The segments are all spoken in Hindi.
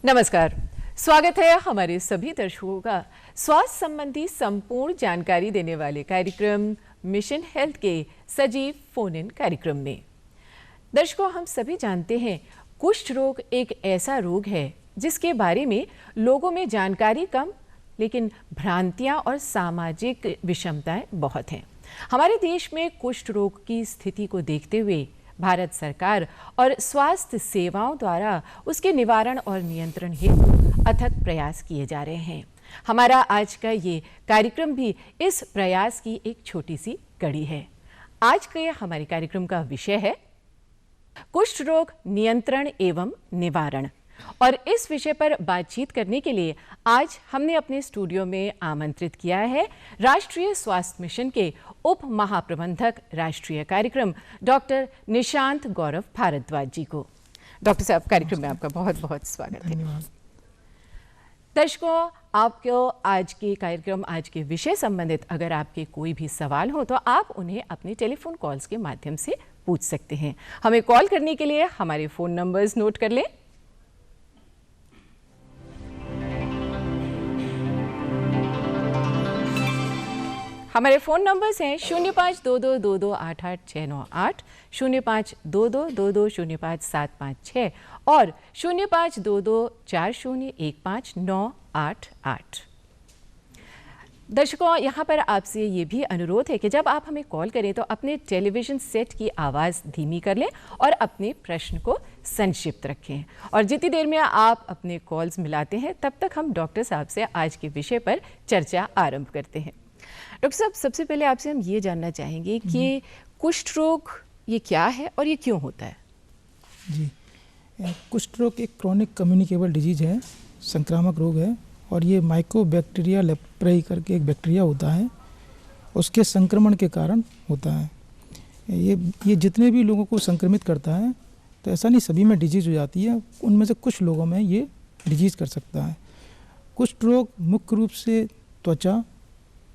नमस्कार, स्वागत है हमारे सभी दर्शकों का स्वास्थ्य संबंधी संपूर्ण जानकारी देने वाले कार्यक्रम मिशन हेल्थ के सजीव फोन इन कार्यक्रम में। दर्शकों, हम सभी जानते हैं कुष्ठ रोग एक ऐसा रोग है जिसके बारे में लोगों में जानकारी कम, लेकिन भ्रांतियां और सामाजिक विषमताएं बहुत हैं। हमारे देश में कुष्ठ रोग की स्थिति को देखते हुए भारत सरकार और स्वास्थ्य सेवाओं द्वारा उसके निवारण और नियंत्रण हेतु अथक प्रयास किए जा रहे हैं। हमारा आज का ये कार्यक्रम भी इस प्रयास की एक छोटी सी कड़ी है। आज के हमारे कार्यक्रम का विषय है कुष्ठ रोग नियंत्रण एवं निवारण, और इस विषय पर बातचीत करने के लिए आज हमने अपने स्टूडियो में आमंत्रित किया है राष्ट्रीय स्वास्थ्य मिशन के उप महाप्रबंधक राष्ट्रीय कार्यक्रम डॉक्टर निशांत गौरव भारद्वाज जी को। डॉक्टर साहब, कार्यक्रम में आपका बहुत बहुत स्वागत है। दर्शकों, आपको आज के कार्यक्रम, आज के विषय संबंधित अगर आपके कोई भी सवाल हो तो आप उन्हें अपने टेलीफोन कॉल्स के माध्यम से पूछ सकते हैं। हमें कॉल करने के लिए हमारे फ़ोन नंबर्स नोट कर लें। हमारे फ़ोन नंबर्स हैं 0522228869 052222055756 और 0522401598। दर्शकों, यहाँ पर आपसे ये भी अनुरोध है कि जब आप हमें कॉल करें तो अपने टेलीविज़न सेट की आवाज़ धीमी कर लें और अपने प्रश्न को संक्षिप्त रखें। और जितनी देर में आप अपने कॉल्स मिलाते हैं तब तक हम डॉक्टर साहब से आज के विषय पर चर्चा आरंभ करते हैं। डॉक्टर साहब, सबसे पहले आपसे हम ये जानना चाहेंगे कि कुष्ठ रोग ये क्या है और ये क्यों होता है? जी, कुष्ठ रोग एक क्रॉनिक कम्युनिकेबल डिजीज है, संक्रामक रोग है, और ये माइकोबैक्टीरिया लेप्रेई करके एक बैक्टीरिया होता है, उसके संक्रमण के कारण होता है। ये जितने भी लोगों को संक्रमित करता है, तो ऐसा नहीं सभी में डिजीज़ हो जाती है, उनमें से कुछ लोगों में ये डिजीज़ कर सकता है। कुष्ठ रोग मुख्य रूप से त्वचा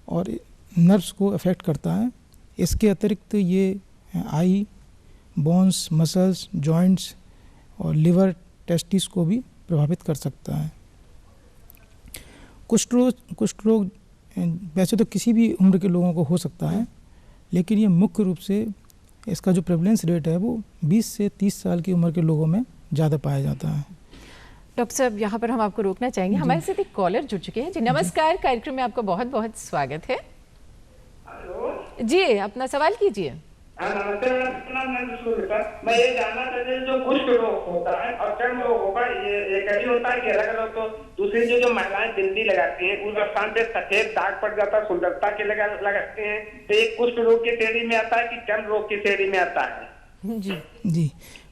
और नर्व्स को अफेक्ट करता है। इसके अतिरिक्त ये आई, बोन्स, मसल्स, जॉइंट्स और लिवर, टेस्टिस को भी प्रभावित कर सकता है। कुष्ठ रोग वैसे तो किसी भी उम्र के लोगों को हो सकता है, लेकिन ये मुख्य रूप से इसका जो प्रेवलेंस रेट है वो 20 से 30 साल की उम्र के लोगों में ज़्यादा पाया जाता है। डॉक्टर साहब, यहाँ पर हम आपको रोकना चाहेंगे, हमारे साथ एक कॉलर जुड़ चुके हैं। जी नमस्कार, कार्यक्रम में आपका बहुत बहुत स्वागत है। जी, अपना सवाल कीजिए। नमस्ते मैडम, मैं ये जानना चाहती हूँ जो कुष्ठ रोग होता है और चर्म रोग होगा, ये एक ही होता है कि अलग अलग? तो दूसरी जो महिलाएं बिंदी लगाती हैं उस स्थान पे सफेद दाग पड़ जाता है, सुंदरता के लगाते हैं, तो ये कुष्ठ रोग की श्रेणी में आता है कि चर्म रोग की श्रेणी में आता है? जी,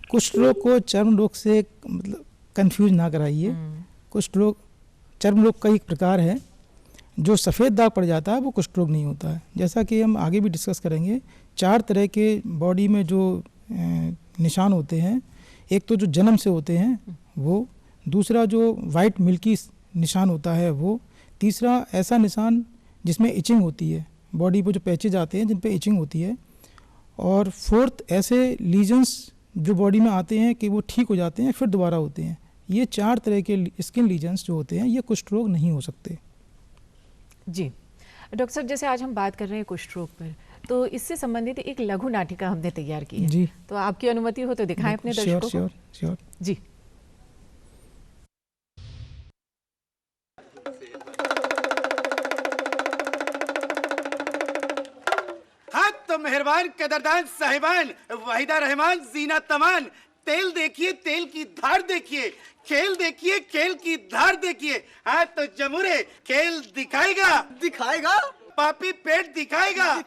कुष्ठ रोग को चर्म रोग से मतलब कंफ्यूज ना कराइए। कुष्ठ रोग चर्म रोग का एक प्रकार है। जो सफ़ेद दाग पड़ जाता है वो कुष्ठ रोग नहीं होता है। जैसा कि हम आगे भी डिस्कस करेंगे, 4 तरह के बॉडी में जो निशान होते हैं, एक तो जो जन्म से होते हैं वो, दूसरा जो वाइट मिल्की निशान होता है वो, तीसरा ऐसा निशान जिसमें इचिंग होती है, बॉडी पर जो पैचेज आते हैं जिन पे इचिंग होती है, और फोर्थ ऐसे लीजन्स जो बॉडी में आते हैं कि वो ठीक हो जाते हैं फिर दोबारा होते हैं। ये 4 तरह के स्किन लीजन्स जो होते हैं ये कुष्ठ रोग नहीं हो सकते। जी डॉक्टर साहब, जैसे आज हम बात कर रहे हैं कुष्ठ रोग पर, तो इससे संबंधित एक लघु नाटिका हमने तैयार की है। जी, तो आपकी अनुमति हो तो दिखाएं अपने दर्शकों को। श्योर। जी। हाँ तो मेहरबान, कदरदान, साहिबान, वाहिदा रहमान, जीना तमान, तेल देखिए, तेल की धार देखिए, खेल देखिए, खेल की धार देखिए। हाँ तो जमुरे खेल दिखाएगा पापी पेट दिखाएगा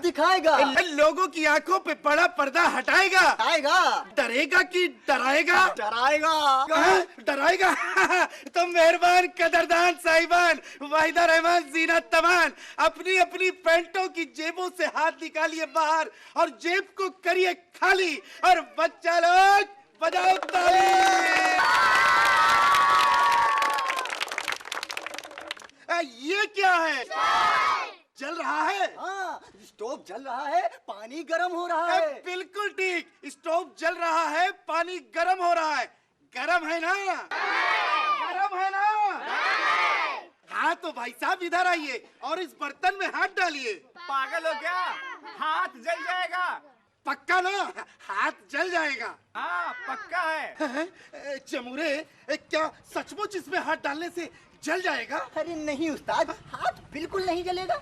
लोगों की आंखों पे बड़ा पर्दा हटाएगा। डरेगा कि डराएगा? डराएगा। तो मेहरबान, कदरदान, साहिबान, वाहिदा रहमान, जीना तमान, अपनी अपनी पैंटों की जेबों से हाथ निकालिए बाहर और जेब को करिए खाली, और बच्चा लोग बजाओ ताली। ये क्या है? जल रहा है? हाँ, स्टोव जल रहा है, पानी गर्म हो रहा है। बिल्कुल ठीक, स्टोव जल रहा है, पानी गर्म हो रहा है। गरम है ना? गरम है ना? हाँ तो भाई साहब इधर आइए और इस बर्तन में हाथ डालिए। पागल हो क्या? हाथ जल जाएगा। पक्का ना? हाथ जल जाएगा। हाँ पक्का है। जमूरे, क्या सचमुच इसमें हाथ डालने से जल जाएगा? अरे नहीं उस्ताद, हाथ बिल्कुल नहीं जलेगा।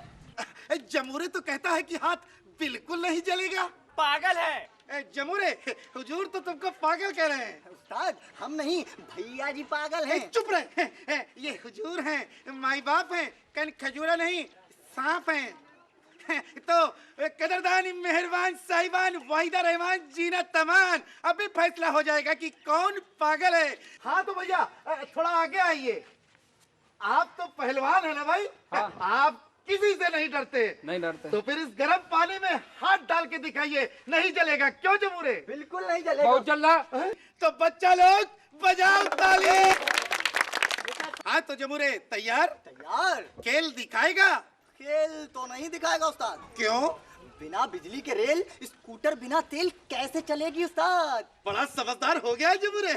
जमूरे तो कहता है कि हाथ बिल्कुल नहीं जलेगा। पागल है। जमूरे, हुजूर तो तुमको पागल कह रहे हैं। उस्ताद हम नहीं, भैया जी पागल हैं। चुप रहे। ये हुजूर हैं, माई बाप हैं, कन खजूरा नहीं सांप हैं। तो कदरदान, मेहरबान, साहिबान, वाहिदा रहमान, जीना तमान, अभी फैसला हो जाएगा कि कौन पागल है। हाँ तो भैया थोड़ा आगे आइए। आप तो पहलवान है ना भाई? हाँ। आप किसी से नहीं डरते? नहीं डरते। तो फिर इस गर्म पानी में हाथ डाल के दिखाइए, नहीं जलेगा। क्यों जमूरे? बिल्कुल नहीं जलेगा। बहुत जल रहा। तो बच्चा लोग बजाओ ताली। हाँ तो जमूरे तैयार? तैयार। खेल दिखाएगा? खेल तो नहीं दिखाएगा उस्ताद। क्यों? बिना बिजली के रेल स्कूटर बिना तेल कैसे चलेगी उस्ताद? बड़ा समझदार हो गया जमूरे।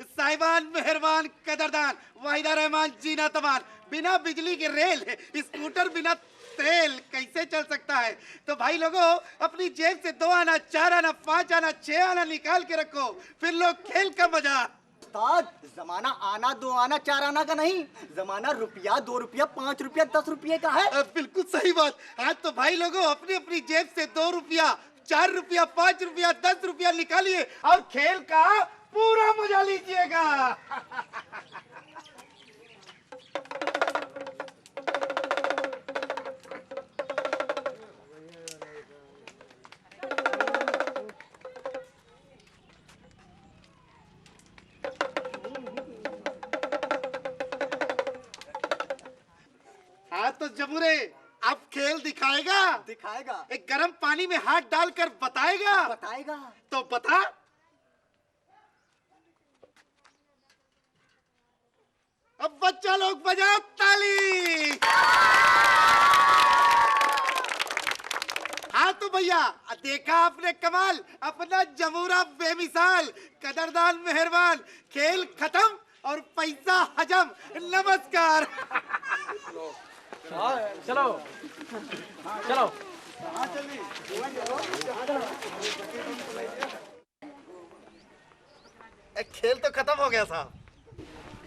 साहिबान, मेहरबान, कदरदान, वाहिदा रहमान, जीना तमान, बिना बिजली के रेल स्कूटर बिना तेल कैसे चल सकता है? तो भाई लोगों, अपनी जेब से 2 आना, 4 आना, 5 आना, 6 आना निकाल के रखो, फिर लो खेल का मजा। उस्ताद जमाना आना 2 आना 4 आना का नहीं, जमाना रुपया 2 रुपया 5 रुपया 10 रुपये का है। बिल्कुल सही बात। आज तो भाई लोगों अपनी अपनी जेब से 2 रुपया, 4 रुपया, 5 रुपया, 10 रुपया निकालिए और खेल का पूरा मजा लीजिएगा। हाँ तो जमूरे अब खेल दिखाएगा? दिखाएगा। एक गर्म पानी में हाथ डालकर बताएगा? बताएगा। तो बता। अब बच्चा लोग बजाओ ताली। हाँ तो भैया देखा आपने कमाल, अपना जमूरा बेमिसाल, कदरदान, मेहरबान, खेल खत्म और पैसा हजम। नमस्कार। चलो चलो। खेल तो खत्म हो गया साहब।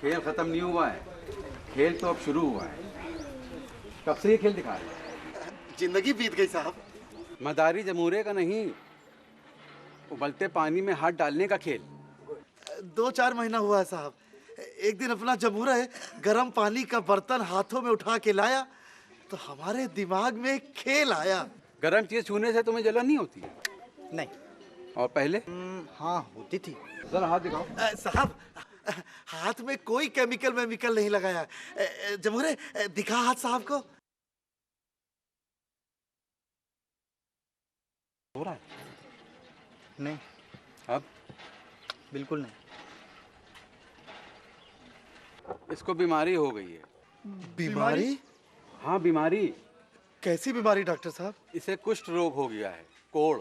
खेल खत्म नहीं हुआ है, खेल तो अब शुरू हुआ है। कब से ये खेल दिखा रहे हैं? जिंदगी बीत गई साहब। मदारी जमूरे का नहीं, उबलते पानी में हाथ डालने का खेल। 2-4 महीना हुआ है साहब। एक दिन अपना जमूरा है गर्म पानी का बर्तन हाथों में उठा के लाया तो हमारे दिमाग में एक खेल आया। गर्म चीज छूने से तुम्हें जलन नहीं होती? नहीं। और पहले? हाँ होती थी। जरा हाथ दिखाओ। साहब हाथ में कोई केमिकल नहीं लगाया। जमूरे दिखा हाथ साहब को। हो रहा है? नहीं। अब? बिल्कुल नहीं। इसको बीमारी हो गई है। बीमारी? हाँ बीमारी। कैसी बीमारी डॉक्टर साहब? इसे कुष्ठ रोग हो गया है। कोढ़।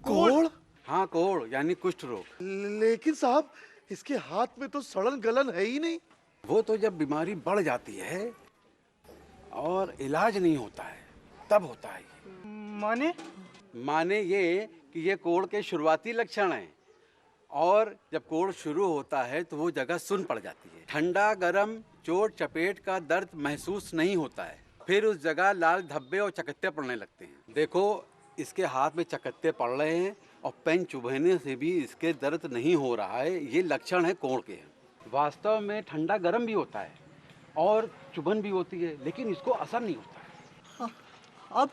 कोढ़? हाँ कोढ़ यानी कुष्ठ रोग। लेकिन साहब इसके हाथ में तो सड़न गलन है ही नहीं। वो तो जब बीमारी बढ़ जाती है और इलाज नहीं होता है तब होता है। माने? माने ये कि ये कोढ़ के शुरुआती लक्षण हैं और जब कोढ़ शुरू होता है तो वो जगह सुन्न पड़ जाती है। ठंडा गरम चोट चपेट का दर्द महसूस नहीं होता है, फिर उस जगह लाल धब्बे और चकत्ते पड़ने लगते हैं। देखो इसके हाथ में चकत्ते पड़ रहे हैं और पेन चुभने से भी इसके दर्द नहीं हो रहा है। ये लक्षण है कोढ़ के। वास्तव में ठंडा गरम भी होता है और चुभन भी होती है, लेकिन इसको असर नहीं होता है।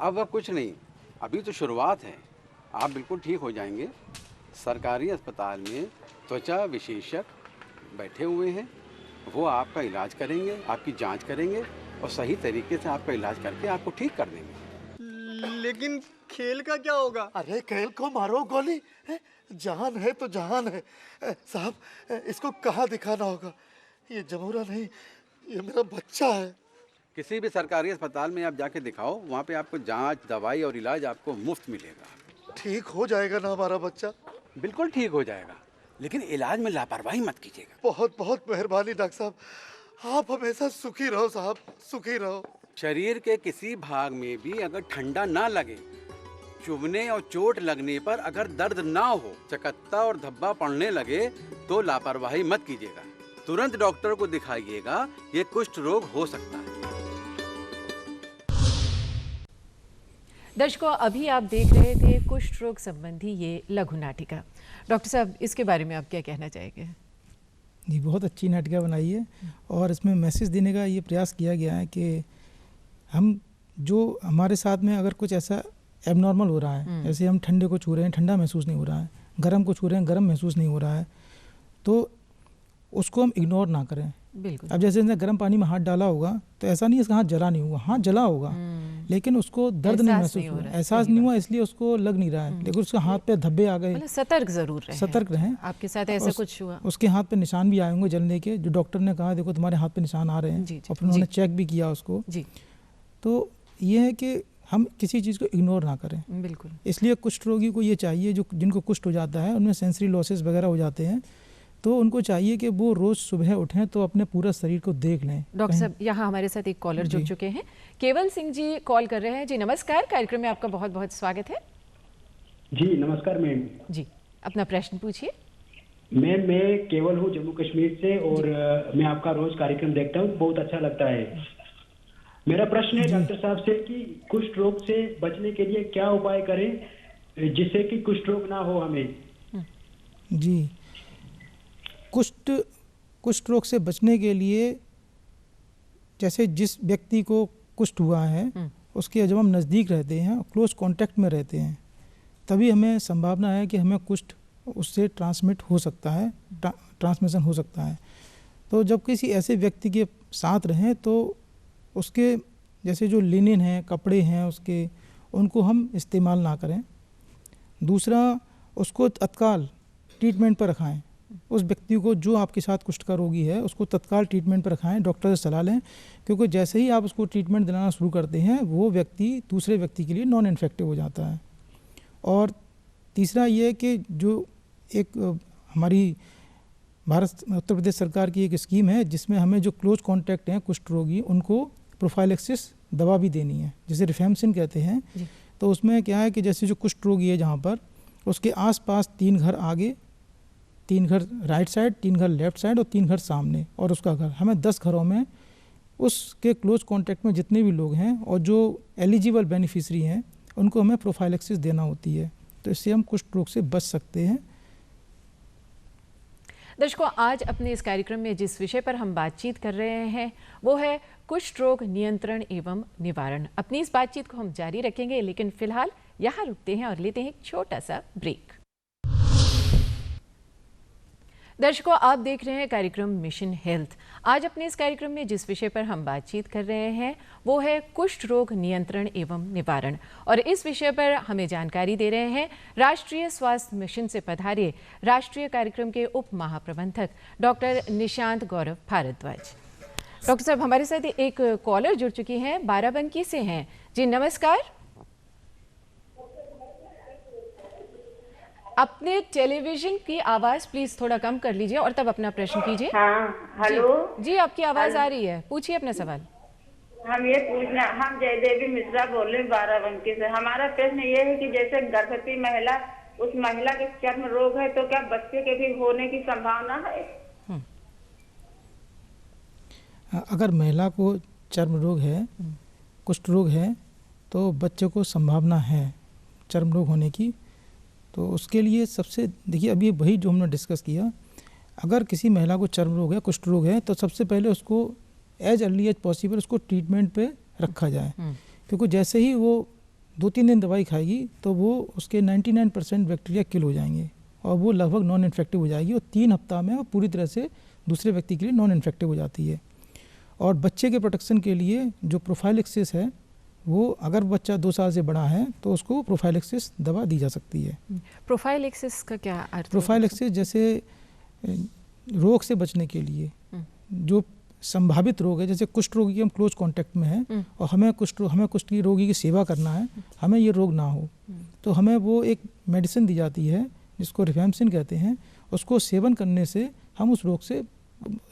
अब कुछ नहीं, अभी तो शुरुआत है। आप बिल्कुल ठीक हो जाएंगे। सरकारी अस्पताल में त्वचा विशेषज्ञ बैठे हुए हैं, वो आपका इलाज करेंगे, आपकी जांच करेंगे और सही तरीके से आपका इलाज करके आपको ठीक कर देंगे। लेकिन खेल का क्या होगा? अरे खेल को मारो गोली, जान है तो जहान है। साहब इसको कहाँ दिखाना होगा? ये जमूरा नहीं, ये मेरा बच्चा है। किसी भी सरकारी अस्पताल में आप जाके दिखाओ, वहाँ पे आपको जांच दवाई और इलाज आपको मुफ्त मिलेगा। ठीक हो जाएगा ना हमारा बच्चा? बिल्कुल ठीक हो जाएगा। लेकिन इलाज में लापरवाही मत कीजिएगा। बहुत बहुत मेहरबानी डॉक्टर साहब, आप हमेशा सुखी रहो साहब, सुखी रहो। शरीर के किसी भाग में भी अगर ठंडा ना लगे, चुभने और चोट लगने पर अगर दर्द ना हो, चकत्ता और धब्बा पड़ने लगे तो लापरवाही मत कीजिएगा, तुरंत डॉक्टर को दिखाइएगा, ये कुष्ठ रोग हो सकता है। दर्शकों, अभी आप देख रहे थे कुष्ठ रोग संबंधी ये लघु नाटिका। डॉक्टर साहब, इसके बारे में आप क्या कहना चाहेंगे? जी, बहुत अच्छी नाटिका बनाई है और इसमें मैसेज देने का ये प्रयास किया गया है कि हम जो हमारे साथ में अगर कुछ ऐसा एबनॉर्मल हो रहा है, जैसे हम ठंडे को छू रहे हैं, ठंडा महसूस नहीं हो रहा है, गर्म को छू रहे हैं, गर्म महसूस नहीं हो रहा है, तो उसको हम इग्नोर ना करें। बिल्कुल। अब जैसे गर्म पानी में हाथ डाला होगा तो ऐसा नहीं इसका हाथ जला नहीं हुआ, हाथ जला होगा लेकिन उसको दर्द नहीं महसूस हुआ, एहसास नहीं हुआ, इसलिए उसको लग नहीं रहा है, लेकिन उसके हाथ पे धब्बे आ गए। मतलब सतर्क जरूर रहें। सतर्क रहें। आपके साथ ऐसा कुछ हुआ? उसके हाथ पे निशान भी आए होंगे जलने के, जो डॉक्टर ने कहा देखो तुम्हारे हाथ पे निशान आ रहे हैं, और फिर उन्होंने चेक भी किया उसको। जी। तो ये है कि हम किसी चीज़ को इग्नोर ना करें। बिल्कुल। इसलिए कुष्ठ रोगी को ये चाहिए, जो जिनको कुष्ठ हो जाता है, उनमें सेंसरी लॉसेस वगैरह हो जाते हैं, तो उनको चाहिए कि वो रोज़ सुबह उठें तो अपने पूरा शरीर को देख लें। डॉक्टर साहब, यहाँ हमारे साथ एक कॉलर जुड़ चुके हैं। केवल सिंह जी कॉल कर रहे हैं। जी नमस्कार, कार्यक्रम में आपका बहुत बहुत स्वागत है। जी नमस्कार मैम। जी, अपना प्रश्न पूछिए। मैम, मैं केवल हूँ जम्मू कश्मीर से और मैं आपका रोज कार्यक्रम देखता हूँ, बहुत अच्छा लगता है। मेरा प्रश्न है डॉक्टर साहब से कि कुष्ठ रोग से बचने के लिए क्या उपाय करें जिससे कि कुष्ठ रोग ना हो हमें। जी, कुष्ठ रोग से बचने के लिए, जैसे जिस व्यक्ति को कुष्ठ हुआ है उसके जब हम नज़दीक रहते हैं, क्लोज कांटेक्ट में रहते हैं, तभी हमें संभावना है कि हमें कुष्ठ उससे ट्रांसमिट हो सकता है, ट्रांसमिशन हो सकता है। तो जब किसी ऐसे व्यक्ति के साथ रहें तो उसके जैसे जो लिनिन हैं, कपड़े हैं उसके, उनको हम इस्तेमाल ना करें। दूसरा, उसको तत्काल ट्रीटमेंट पर रखाएं। उस व्यक्ति को, जो आपके साथ कुष्ठ का रोगी है, उसको तत्काल ट्रीटमेंट पर रखाएं, डॉक्टर से सलाह लें, क्योंकि जैसे ही आप उसको ट्रीटमेंट दिलाना शुरू करते हैं वो व्यक्ति दूसरे व्यक्ति के लिए नॉन इन्फेक्टिव हो जाता है। और तीसरा ये है कि जो एक हमारी भारत उत्तर प्रदेश सरकार की एक स्कीम है जिसमें हमें जो क्लोज कॉन्टैक्ट हैं कुष्ठ रोगी, उनको प्रोफाइलैक्सिस दवा भी देनी है, जिसे रिफैम्सिन कहते हैं। तो उसमें क्या है कि जैसे जो कुष्ठ रोगी है जहाँ पर, उसके आसपास 3 घर आगे, 3 घर राइट साइड, 3 घर लेफ्ट साइड और 3 घर सामने और उसका घर, हमें 10 घरों में उसके क्लोज कॉन्टैक्ट में जितने भी लोग हैं और जो एलिजिबल बेनिफिशरी हैं उनको हमें प्रोफाइलैक्सिस देना होती है। तो इससे हम कुष्ठ रोग से बच सकते हैं। दर्शकों, आज अपने इस कार्यक्रम में जिस विषय पर हम बातचीत कर रहे हैं वो है कुष्ठ रोग नियंत्रण एवं निवारण। अपनी इस बातचीत को हम जारी रखेंगे, लेकिन फिलहाल यहाँ रुकते हैं और लेते हैं एक छोटा सा ब्रेक। दर्शकों, आप देख रहे हैं कार्यक्रम मिशन हेल्थ। आज अपने इस कार्यक्रम में जिस विषय पर हम बातचीत कर रहे हैं वो है कुष्ठ रोग नियंत्रण एवं निवारण, और इस विषय पर हमें जानकारी दे रहे हैं राष्ट्रीय स्वास्थ्य मिशन से पधारे राष्ट्रीय कार्यक्रम के उप महाप्रबंधक डॉक्टर निशांत गौरव भारद्वाज। डॉक्टर साहब, हमारे साथ एक कॉलर जुड़ चुकी हैं, बाराबंकी से हैं। जी नमस्कार। अपने टेलीविजन की आवाज प्लीज थोड़ा कम कर लीजिए और तब अपना प्रश्न कीजिए। हाँ, हेलो जी, आपकी आवाज आ रही है, पूछिए अपना सवाल। हम ये पूछना, हम जयदेवी मिश्रा बोल रहे हैं बाराबंकी से। हमारा प्रश्न ये है कि जैसे गर्भवती महिला, उस महिला के चर्म रोग है तो क्या बच्चे के भी होने की संभावना है? अगर महिला को चर्म रोग है, कुष्ठ रोग है, तो बच्चे को संभावना है चर्म रोग होने की। तो उसके लिए सबसे, देखिए अभी वही जो हमने डिस्कस किया, अगर किसी महिला को चर्म रोग है, कुष्ठ रोग है, तो सबसे पहले उसको एज अर्ली एज पॉसिबल उसको ट्रीटमेंट पे रखा जाए, क्योंकि जैसे ही वो 2-3 दिन दवाई खाएगी तो वो उसके 99% बैक्टीरिया किल हो जाएंगे और वो लगभग नॉन इन्फेक्टिव हो जाएगी और 3 हफ्ता में वो पूरी तरह से दूसरे व्यक्ति के लिए नॉन इन्फेक्टिव हो जाती है। और बच्चे के प्रोटेक्शन के लिए जो प्रोफाइलैक्सिस है, वो अगर बच्चा 2 साल से बड़ा है तो उसको प्रोफाइलैक्सिस दवा दी जा सकती है। प्रोफाइलैक्सिस का क्या अर्थ है? प्रोफाइलैक्सिस जैसे रोग से बचने के लिए, जो संभावित रोग है, जैसे कुष्ठ रोगी के हम क्लोज कांटेक्ट में हैं और हमें कुष्ठ की रोगी की सेवा करना है, हमें ये रोग ना हो, तो हमें वो एक मेडिसिन दी जाती है जिसको रिफैम्सिन कहते हैं, उसको सेवन करने से हम उस रोग से,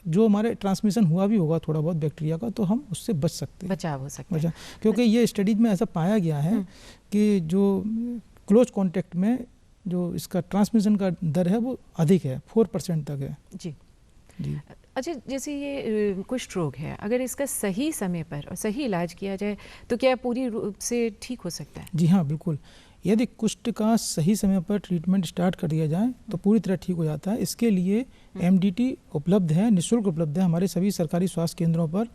जो हमारे ट्रांसमिशन हुआ भी होगा थोड़ा बहुत बैक्टीरिया का, तो हम उससे बच सकते हैं, बचाव हो सकता है। क्योंकि ये स्टडीज में ऐसा पाया गया है कि जो क्लोज कांटेक्ट में जो इसका ट्रांसमिशन का दर है वो अधिक है, 4% तक है। जी जी। अच्छा, जैसे ये कुष्ठ रोग है, अगर इसका सही समय पर और सही इलाज किया जाए तो क्या पूरी रूप से ठीक हो सकता है? जी हाँ, बिल्कुल। यदि कुष्ठ का सही समय पर ट्रीटमेंट स्टार्ट कर दिया जाए तो पूरी तरह ठीक हो जाता है। इसके लिए MDT उपलब्ध है, निःशुल्क उपलब्ध है हमारे सभी सरकारी स्वास्थ्य केंद्रों पर।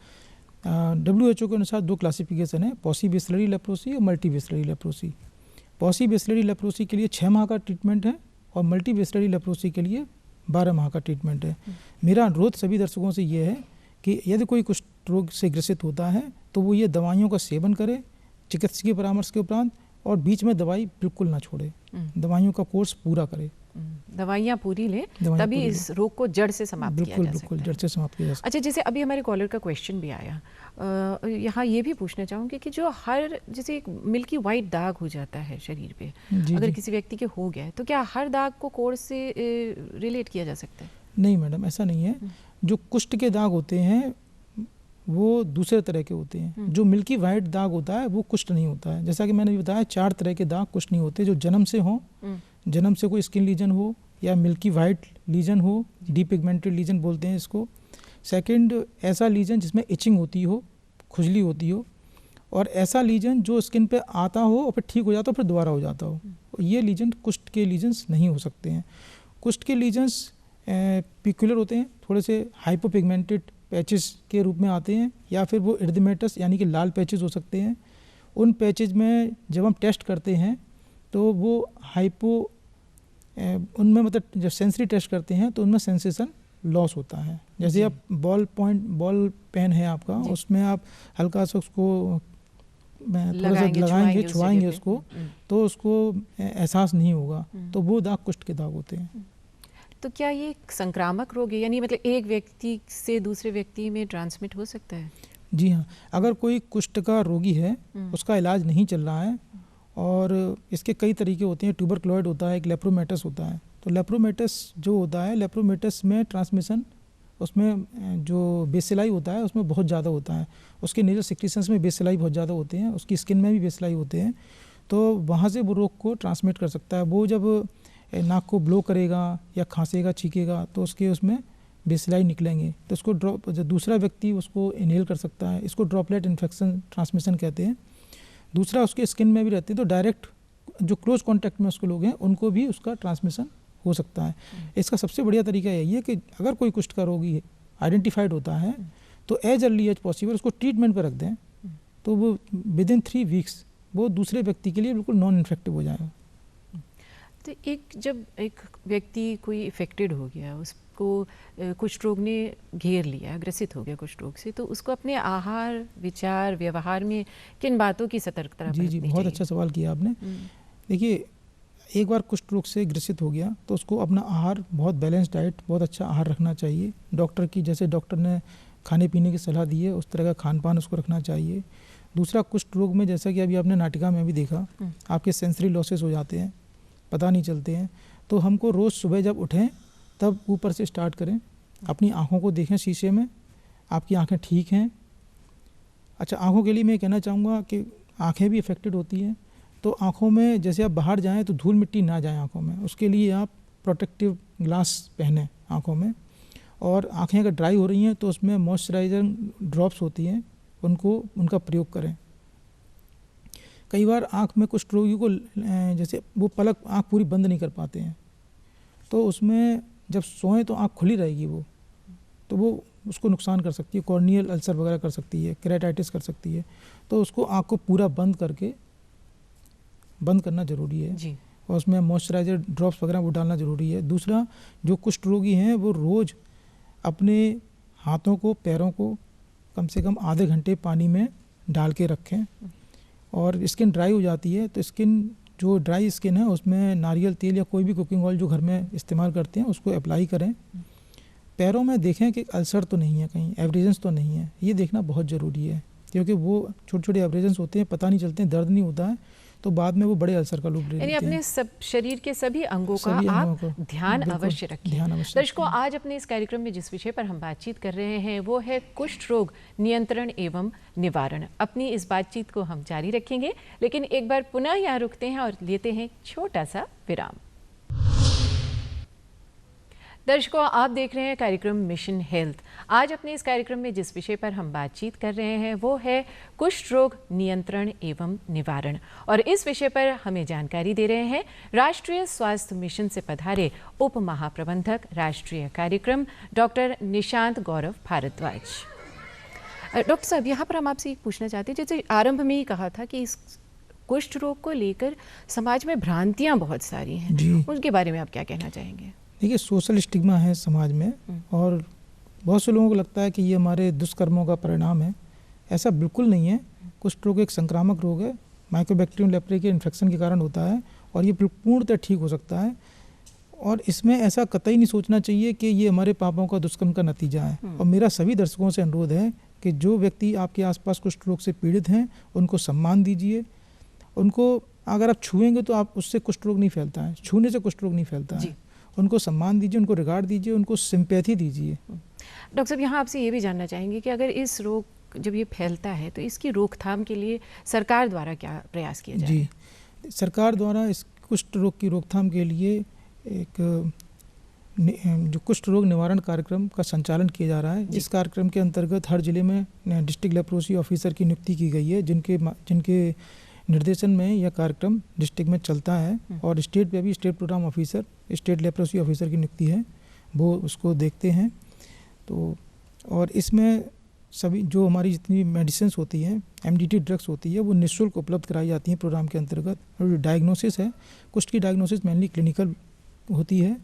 WHO के अनुसार 2 क्लासिफिकेशन है, पॉसी-बेसिलरी लेप्रोसी और मल्टी-बेसिलरी लेप्रोसी। पॉसी-बेसिलरी लेप्रोसी के लिए 6 माह का ट्रीटमेंट है और मल्टी-बेसिलरी लेप्रोसी के लिए 12 माह का ट्रीटमेंट है। मेरा अनुरोध सभी दर्शकों से ये है कि यदि कोई कुष्ठ रोग से ग्रसित होता है तो वो ये दवाइयों का सेवन करे चिकित्सकीय परामर्श के उपरांत, और बीच में दवाई बिल्कुल ना छोड़े, दवाइयों का कोर्स पूरा करे। दवाइयाँ पूरी लें, दवाइयाँ तभी पूरी इस रोग को जड़ से समाप्त किया बिल्कुल जा बिल्कुल सकता है। जड़ से समाप्त किया जा सकता अच्छा, जैसे अभी हमारे कॉलर का क्वेश्चन भी आया, यहाँ ये भी पूछना चाहूँगी कि जो हर, जैसे एक मिल्की वाइट दाग हो जाता है शरीर पे, जी, अगर जी। किसी व्यक्ति के हो गया है तो क्या हर दाग को कोढ़ से रिलेट किया जा सकता है? नहीं मैडम, ऐसा नहीं है। जो कुष्ठ के दाग होते हैं वो दूसरे तरह के होते हैं। जो मिल्की वाइट दाग होता है वो कुष्ठ नहीं होता है। जैसा कि मैंने बताया 4 तरह के दाग कुष्ठ नहीं होते, जो जन्म से हों, जन्म से कोई स्किन लीजन हो या मिल्की वाइट लीजन हो, डीपिगमेंटेड लीजन बोलते हैं इसको। सेकंड, ऐसा लीजन जिसमें इचिंग होती हो, खुजली होती हो, और ऐसा लीजन जो स्किन पे आता हो और फिर ठीक हो जाता हो फिर दोबारा हो जाता हो। ये लीजन कुष्ठ के लीजन्स नहीं हो सकते हैं। कुष्ठ के लीजन्स पिक्युलर होते हैं, थोड़े से हाइपोपिगमेंटेड पैचेस के रूप में आते हैं, या फिर वो इरिथमेटस यानी कि लाल पैचेस हो सकते हैं। उन पैचेज में जब हम टेस्ट करते हैं तो वो उनमें मतलब जब सेंसरी टेस्ट करते हैं तो उनमें सेंसेशन लॉस होता है। जैसे आप बॉल पेन है आपका, उसमें आप हल्का सा उसको थोड़ा सा लगाएंगे, छुआएंगे उसको, तो उसको एहसास नहीं होगा, तो वो दाग कुष्ठ के दाग होते हैं। तो क्या ये एक संक्रामक रोग है, यानी मतलब एक व्यक्ति से दूसरे व्यक्ति में ट्रांसमिट हो सकता है? जी हाँ, अगर कोई कुष्ठ का रोगी है, उसका इलाज नहीं चल रहा है, और इसके कई तरीके होते हैं। ट्यूबरक्लोइड होता है, एक लेप्रोमेटस होता है। तो लेप्रोमेटस जो होता है, लेप्रोमेटस में ट्रांसमिशन, उसमें जो बेसिलाई होता है उसमें बहुत ज़्यादा होता है। उसके नेजल सिक्रीशंस में बेसिलाई बहुत ज़्यादा होते हैं, उसकी स्किन में भी बेसिलाई होते हैं, तो वहाँ से वो रोग को ट्रांसमिट कर सकता है। वो जब नाक को ब्लो करेगा या खांसेगा, छींकेगा, तो उसमें बेसिलाई निकलेंगे, तो उसको दूसरा व्यक्ति उसको इनहेल कर सकता है। इसको ड्रॉपलेट इन्फेक्शन ट्रांसमिशन कहते हैं। दूसरा, उसके स्किन में भी रहते हैं, तो डायरेक्ट जो क्लोज कांटेक्ट में उसके लोग हैं उनको भी उसका ट्रांसमिशन हो सकता है। इसका सबसे बढ़िया तरीका यही है कि अगर कोई कुष्ठ का रोगी आइडेंटिफाइड होता है तो एज अर्ली एज पॉसिबल उसको ट्रीटमेंट पर रख दें, तो वो विदिन 3 वीक्स वो दूसरे व्यक्ति के लिए बिल्कुल नॉन इन्फेक्टिव हो जाएगा। तो जब एक व्यक्ति कोई इफेक्टेड हो गया, उसको कुष्ठ रोग ने घेर लिया, ग्रसित हो गया कुष्ठ रोग से, तो उसको अपने आहार, विचार, व्यवहार में किन बातों की सतर्कता बरतनी चाहिए? बहुत अच्छा सवाल किया आपने। देखिए, एक बार कुष्ठ रोग से ग्रसित हो गया तो उसको अपना आहार, बहुत बैलेंस डाइट, बहुत अच्छा आहार रखना चाहिए। डॉक्टर की, जैसे डॉक्टर ने खाने पीने की सलाह दी है उस तरह का खान पान उसको रखना चाहिए। दूसरा, कुष्ठ रोग में जैसा कि अभी आपने नाटिका में भी देखा, आपके सेंसरी लॉसेस हो जाते हैं, पता नहीं चलते हैं। तो हमको रोज़ सुबह जब उठें तब ऊपर से स्टार्ट करें, अपनी आँखों को देखें शीशे में, आपकी आँखें ठीक हैं। अच्छा, आँखों के लिए मैं कहना चाहूँगा कि आँखें भी इफ़ेक्टेड होती हैं, तो आँखों में जैसे आप बाहर जाएं तो धूल मिट्टी ना जाए आँखों में, उसके लिए आप प्रोटेक्टिव ग्लास पहनें आँखों में। और आँखें अगर ड्राई हो रही हैं तो उसमें मॉइस्चराइजर ड्रॉप्स होती हैं, उनका प्रयोग करें। कई बार आँख में कुष्ठ रोगी को जैसे वो पलक, आँख पूरी बंद नहीं कर पाते हैं, तो उसमें जब सोएं तो आँख खुली रहेगी तो वो उसको नुकसान कर सकती है, कॉर्नियल अल्सर वगैरह कर सकती है, केराटाइटिस कर सकती है। तो उसको आँख को पूरा बंद करना ज़रूरी है जी। और उसमें मॉइस्चराइजर ड्रॉप्स वगैरह वो डालना ज़रूरी है। दूसरा, जो कुष्ठ रोगी हैं वो रोज़ अपने हाथों को, पैरों को कम से कम आधे घंटे पानी में डाल के रखें। और स्किन ड्राई हो जाती है तो जो ड्राई स्किन है उसमें नारियल तेल या कोई भी कुकिंग ऑयल जो घर में इस्तेमाल करते हैं उसको अप्लाई करें। पैरों में देखें कि अल्सर तो नहीं है, कहीं एब्रेजन्स तो नहीं है, ये देखना बहुत ज़रूरी है, क्योंकि वो छोटे छोटे एब्रेजन्स होते हैं, पता नहीं चलते हैं, दर्द नहीं होता है, तो बाद में वो बड़े अल्सर का रूप ले यानी लेते अपने हैं। सब शरीर के सभी अंगों का सभी अंगों आप को ध्यान बिल्कुल अवश्य रखिए। ध्यान अवश्य दर्शकों, आज अपने इस कार्यक्रम में जिस विषय पर हम बातचीत कर रहे हैं वो है कुष्ठ रोग नियंत्रण एवं निवारण। अपनी इस बातचीत को हम जारी रखेंगे, लेकिन एक बार पुनः यहाँ रुकते हैं और लेते हैं छोटा सा विराम। दर्शकों, आप देख रहे हैं कार्यक्रम मिशन हेल्थ। आज अपने इस कार्यक्रम में जिस विषय पर हम बातचीत कर रहे हैं वो है कुष्ठ रोग नियंत्रण एवं निवारण, और इस विषय पर हमें जानकारी दे रहे हैं राष्ट्रीय स्वास्थ्य मिशन से पधारे उप महाप्रबंधक राष्ट्रीय कार्यक्रम डॉक्टर निशांत गौरव भारद्वाज। डॉक्टर साहब, यहाँ पर हम आपसे एक पूछना चाहते हैं, जैसे आरंभ में ही कहा था कि इस कुष्ठ रोग को लेकर समाज में भ्रांतियाँ बहुत सारी हैं, उनके बारे में आप क्या कहना चाहेंगे? देखिए, सोशल स्टिग्मा है समाज में, और बहुत से लोगों को लगता है कि ये हमारे दुष्कर्मों का परिणाम है। ऐसा बिल्कुल नहीं है। कुष्ठ रोग एक संक्रामक रोग है, माइकोबैक्टीरियम लेप्रे के इन्फेक्शन के कारण होता है, और ये पूर्णतः ठीक हो सकता है। और इसमें ऐसा कतई नहीं सोचना चाहिए कि ये हमारे पापों का दुष्कर्म का नतीजा है। और मेरा सभी दर्शकों से अनुरोध है कि जो व्यक्ति आपके आसपास कुष्ठ रोग से पीड़ित हैं उनको सम्मान दीजिए। उनको अगर आप छुएंगे तो आप उससे कुष्ठ रोग नहीं फैलता है, छूने से कुष्ठ रोग नहीं फैलता है। उनको सम्मान दीजिए, उनको रिगार्ड दीजिए, उनको सिंपैथी दीजिए। डॉक्टर साहब, यहाँ आपसे ये भी जानना चाहेंगे कि अगर इस रोग जब ये फैलता है तो इसकी रोकथाम के लिए सरकार द्वारा क्या प्रयास किया जाए? जी, सरकार द्वारा इस कुष्ठ रोग की रोकथाम के लिए एक जो कुष्ठ रोग निवारण कार्यक्रम का संचालन किया जा रहा है। इस कार्यक्रम के अंतर्गत हर जिले में डिस्ट्रिक्ट लेप्रोसी ऑफिसर की नियुक्ति की गई है, जिनके निर्देशन में यह कार्यक्रम डिस्ट्रिक्ट में चलता है। और स्टेट पे भी state programme officer, state leprosy officer की नियुक्ति है, वो उसको देखते हैं। तो और इसमें सभी जो हमारी जितनी मेडिसिन्स होती हैं, एमडीटी ड्रग्स होती है, वो निःशुल्क उपलब्ध कराई जाती हैं प्रोग्राम के अंतर्गत। और जो डायग्नोसिस है, कुष्ठ की डायग्नोसिस मेनली क्लिनिकल होती है,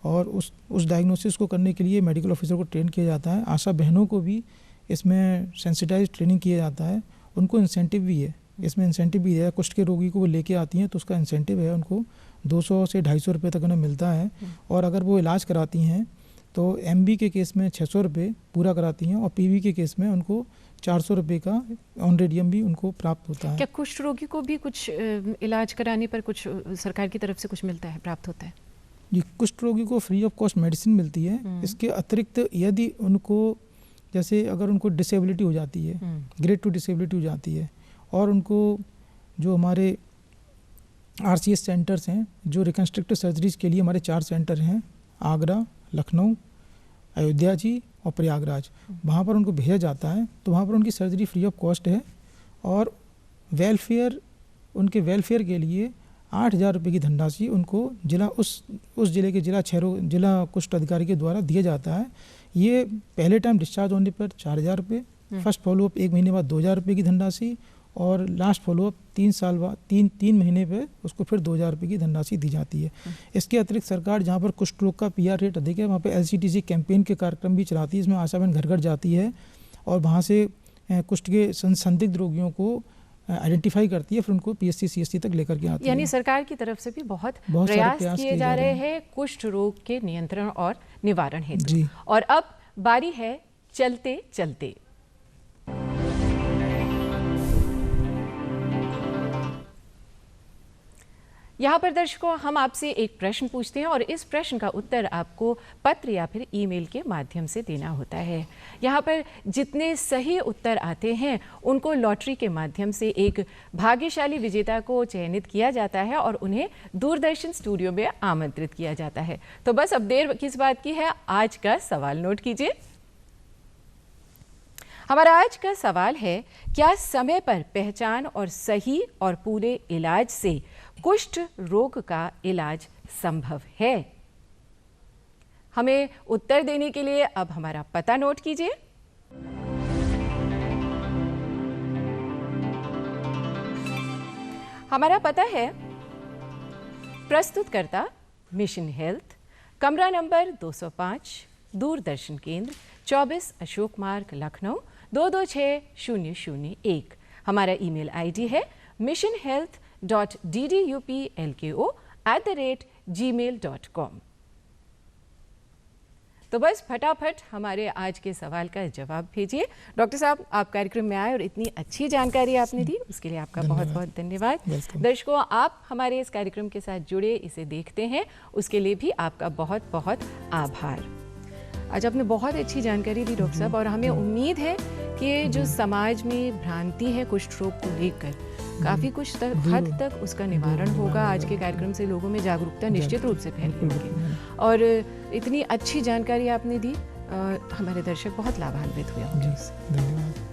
और उस डायग्नोसिस को करने के लिए मेडिकल ऑफिसर को ट्रेन किया जाता है। आशा बहनों को भी इसमें सेंसिटाइज ट्रेनिंग किया जाता है। उनको इंसेंटिव भी है, इसमें इंसेंटिव भी है। कुष्ठ के रोगी को वो लेके आती हैं तो उसका इंसेंटिव है, उनको 200 से 250 रुपये तक उन्हें मिलता है। और अगर वो इलाज कराती हैं तो एमबी के केस में 600 रुपये पूरा कराती हैं, और पीवी के केस में उनको 400 रुपये का ऑनरेडियम भी उनको प्राप्त होता है। क्या कुष्ठ रोगी को भी कुछ इलाज कराने पर कुछ सरकार की तरफ से कुछ मिलता है, प्राप्त होता है? जी, कुष्ठ रोगी को फ्री ऑफ कॉस्ट मेडिसिन मिलती है। इसके अतिरिक्त यदि उनको, जैसे अगर उनको डिसेबिलिटी हो जाती है, ग्रेड 2 डिसेबिलिटी हो जाती है, और उनको जो हमारे आरसीएस सेंटर्स हैं, जो रिकन्स्ट्रक्टिव सर्जरीज के लिए हमारे 4 सेंटर हैं, आगरा, लखनऊ, अयोध्या जी और प्रयागराज, वहाँ पर उनको भेजा जाता है। तो वहाँ पर उनकी सर्जरी फ्री ऑफ कॉस्ट है। और उनके वेलफेयर के लिए 8,000 रुपये की धनराशि उनको उस जिले के जिला कुष्ठ अधिकारी के द्वारा दिया जाता है। ये पहले टाइम डिस्चार्ज होने पर 4,000 रुपये, फर्स्ट फॉलोअप 1 महीने बाद 2,000 रुपये की धनराशि, और लास्ट फॉलोअप 3 साल बाद 3 महीने पे उसको फिर 2,000 रुपये की धनराशि दी जाती है। इसके अतिरिक्त सरकार जहाँ पर कुष्ठ रोग का पीआर रेट अधिक है, वहाँ पे एलसीटीसी कैंपेन के कार्यक्रम भी चलाती है। इसमें आशा बहन घर घर जाती है और वहाँ से कुष्ठ के संदिग्ध रोगियों को आइडेंटिफाई करती है, फिर उनको पीएससी सीएससी तक लेकर के आती है। यानी सरकार की तरफ से भी बहुत प्रयास किए जा रहे हैं कुष्ठ रोग के नियंत्रण और निवारण हेतु। और अब बारी है चलते चलते। यहाँ पर दर्शकों, हम आपसे एक प्रश्न पूछते हैं और इस प्रश्न का उत्तर आपको पत्र या फिर ईमेल के माध्यम से देना होता है। यहाँ पर जितने सही उत्तर आते हैं उनको लॉटरी के माध्यम से एक भाग्यशाली विजेता को चयनित किया जाता है और उन्हें दूरदर्शन स्टूडियो में आमंत्रित किया जाता है। तो बस अब देर किस बात की है, आज का सवाल नोट कीजिए। हमारा आज का सवाल है, क्या समय पर पहचान और सही और पूरे इलाज से कुष्ठ रोग का इलाज संभव है? हमें उत्तर देने के लिए अब हमारा पता नोट कीजिए। हमारा पता है प्रस्तुतकर्ता मिशन हेल्थ, कमरा नंबर 205, दूरदर्शन केंद्र 24 अशोक मार्ग, लखनऊ 226001। हमारा ईमेल आईडी है missionhealth.ddupLKO@gmail.com। तो बस फटाफट हमारे आज के सवाल का जवाब भेजिए। डॉक्टर साहब, आप कार्यक्रम में आए और इतनी अच्छी जानकारी आपने दी, उसके लिए आपका बहुत बहुत धन्यवाद। दर्शकों, आप हमारे इस कार्यक्रम के साथ जुड़े, इसे देखते हैं, उसके लिए भी आपका बहुत बहुत आभार। आज आपने बहुत अच्छी जानकारी दी डॉक्टर साहब, और हमें उम्मीद है कि जो समाज में भ्रांति है कुष्ठ रोग को लेकर, काफ़ी कुछ हद तक उसका निवारण होगा। आज के कार्यक्रम से लोगों में जागरूकता निश्चित रूप से फैली होगी, और इतनी अच्छी जानकारी आपने दी, हमारे दर्शक बहुत लाभान्वित हुए होंगे। धन्यवाद।